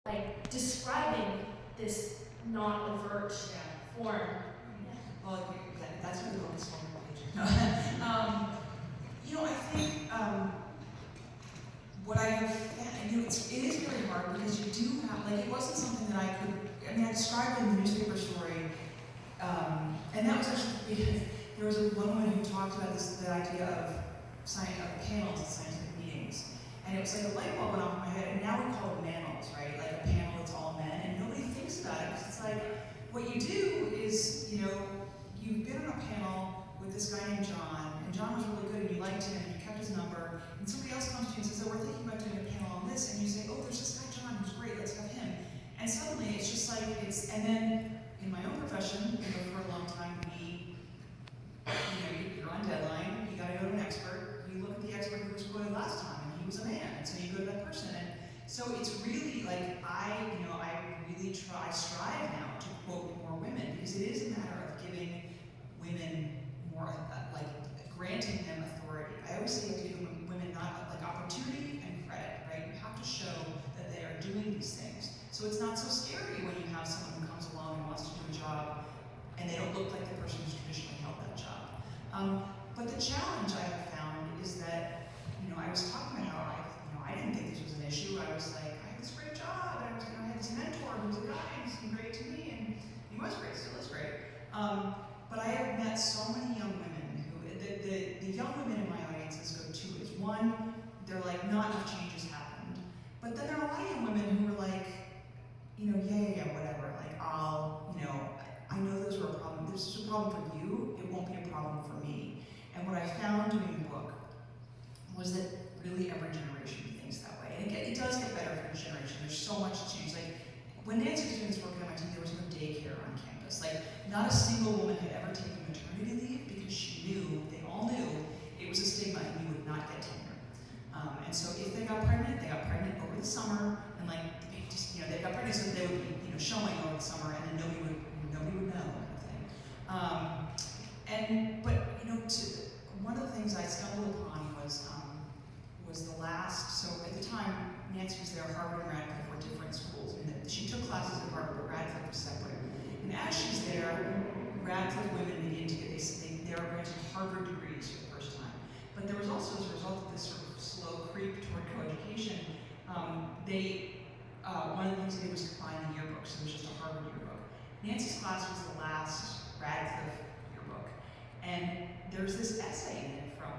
like describing this not overt form. Well, that's what the book is for. I think what I have found, it is very hard because you do have, it wasn't something that I described it in the newspaper story, and that was actually, there was one woman who talked about the idea of panels at scientific meetings, and it was like a light bulb went off in my head, and now we call them manels, right? Like a panel that's all men, and nobody thinks about it, because it's like, what you do is, you've been on a panel with this guy named John, and John was really good, and you liked him, and you kept his number, and somebody else comes to you and says, oh, we're thinking about doing a panel on this, and you say, oh, there's this guy John who's great, let's have him. And suddenly, it's just like, and then, in my own profession, for a long time, you're on deadline, you gotta go to an expert, you look at the expert who was quoted last time, and he was a man, and so you go to that person, and so it's really like, I strive now to quote more women, because it is a matter of giving women more, granting them authority. I always say you have to give women not opportunity and credit, right? You have to show that they are doing these things. So it's not so scary when you have someone who comes along and wants to do a job, and they don't look like the person who's traditionally held that job. But the challenge I have found is that, I was talking about how I didn't think this was an issue. I was like, I have this great job, and I had this mentor who was a guy, and he's been great to me, and he was great, still is great. But I have met so many young women who, the young women in my audiences go two ways. One, they're like, not enough change has happened. But then there are a lot of young women who are like, yeah, whatever, I know those were a problem. This is a problem for you, it won't be a problem for me. And what I found doing the book was that really every generation thinks that way. And it does get better for each generation. There's so much change. When Nancy was doing this work at MIT, there was no daycare on campus. Not a single woman had ever taken maternity leave because she knew, they all knew, it was a stigma and you would not get tenure. And so if they got pregnant over the summer, and they got pregnant so they would be, showing over the summer, and then nobody would know, kind of thing. One of the things I stumbled upon was the last. So at the time, Nancy was there. Harvard and Radcliffe were different schools. She took classes at Harvard, but Radcliffe was separate. And as she's there, Radcliffe women begin to get they are granted Harvard degrees for the first time. But there was also, as a result of this sort of slow creep toward coeducation, one of the things they did was combine the yearbooks. So it was just a Harvard yearbook. Nancy's class was the last Radcliffe yearbook. And there's this essay in it from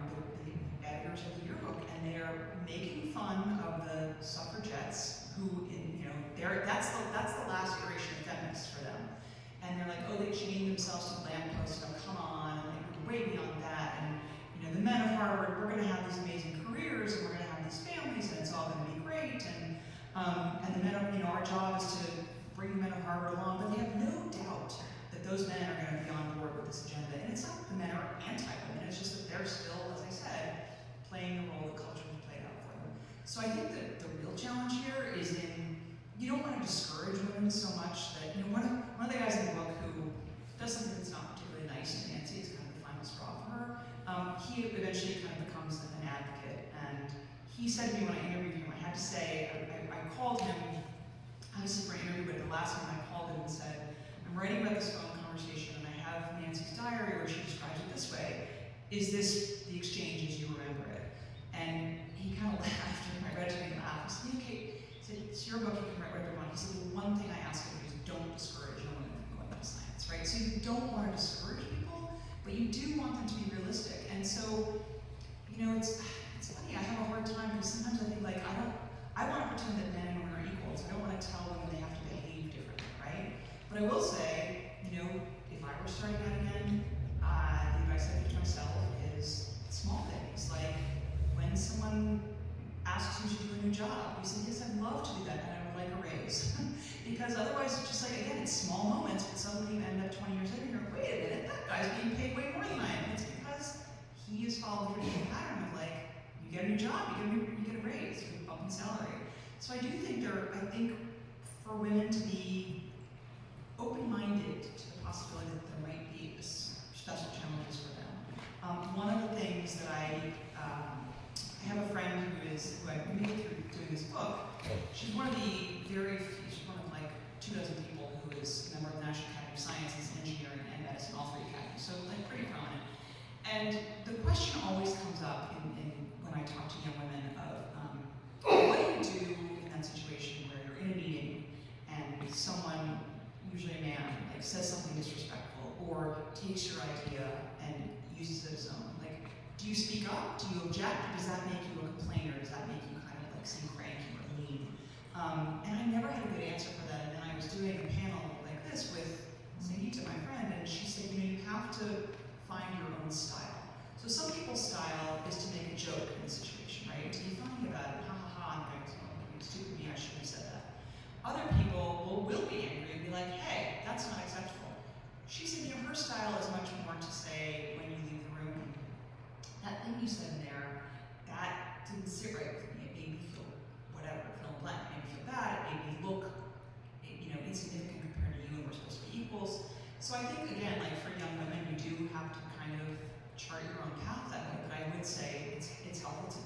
the editors of the yearbook, and they are making fun of the suffragettes who, that's the last iteration of feminists for them. And they're like, oh, they chained themselves to lampposts, come on, and we're way beyond that. And the men of Harvard, we're going to have these amazing careers, and we're going to have these families, and it's all going to be great. And the men of, our job is to bring the men of Harvard along, but they have no doubt that those men are going to be on board with this agenda. And it's not that the men are anti-women, it's just that they're still, as I said, playing the role that culture has played out for them. So I think that the real challenge here is you don't want to discourage women so much that, one of the guys in the book who does something that's not particularly nice to Nancy, it's kind of the final straw for her, he eventually kind of becomes an advocate. And he said to me when I interviewed him, I had to say, I called him, obviously for an interview, but the last time I called him and said, I'm writing about this phone conversation and I have Nancy's diary where she describes it this way. Is this the exchange as you remember it? And he kind of laughed, and I read it to me and laughed. He said, okay, he said, it's your book, you can write whatever you want. He said, the one thing I ask of you is don't discourage young women from going into science, right? So you don't want to discourage people, but you do want them to be realistic. And so, it's funny, I have a hard time because sometimes I think I want to pretend that men and women are equals. I don't want to tell women they have to behave differently, right? But I will say, if I were starting out again, the advice I give to myself is small things. Like when someone asks you to do a new job, you say, yes, I'd love to do that, and I would like a raise. Because otherwise, it's just again, it's small moments, but suddenly you end up 20 years later, and you're like, wait a minute, that guy's being paid way more than I am. It's because he has followed the traditional pattern of you get a new job, you get a raise, you get a bump in salary. So I do think for women to be open-minded to the possibility that there might be special challenges for them. One of the things that I have a friend who I made through doing this book. She's one of the very few, she's one of like 24 people who is a member of the National Academy of Sciences, Engineering, and Medicine, all three academies, so like pretty prominent. And the question always comes up when I talk to young women of, what do you do in that situation where you're in a meeting and someone, usually a man, like says something disrespectful or takes your idea and uses it as his own? Like, do you speak up? Do you object? Or does that make you a complainer? Does that make you kind of like seem cranky or mean? And I never had a good answer for that. And then I was doing a panel like this with Zernike, my friend, and she said, you have to find your own style. So some people's style is to make a joke in the situation, right? To be funny about it, ha ha ha, and think, oh, you stupid me, I shouldn't have said that. Other people will be angry and be like, hey, that's not acceptable. She said, her style is much more to say when you leave the room, that thing you said in there, that didn't sit right with me. It made me feel whatever, fill in the blank. It made me feel bad. It made me look, insignificant compared to you, and we're supposed to be equals. So I think, again, like for young women, you do have to kind of chart your own path that way. But I would say it's helpful to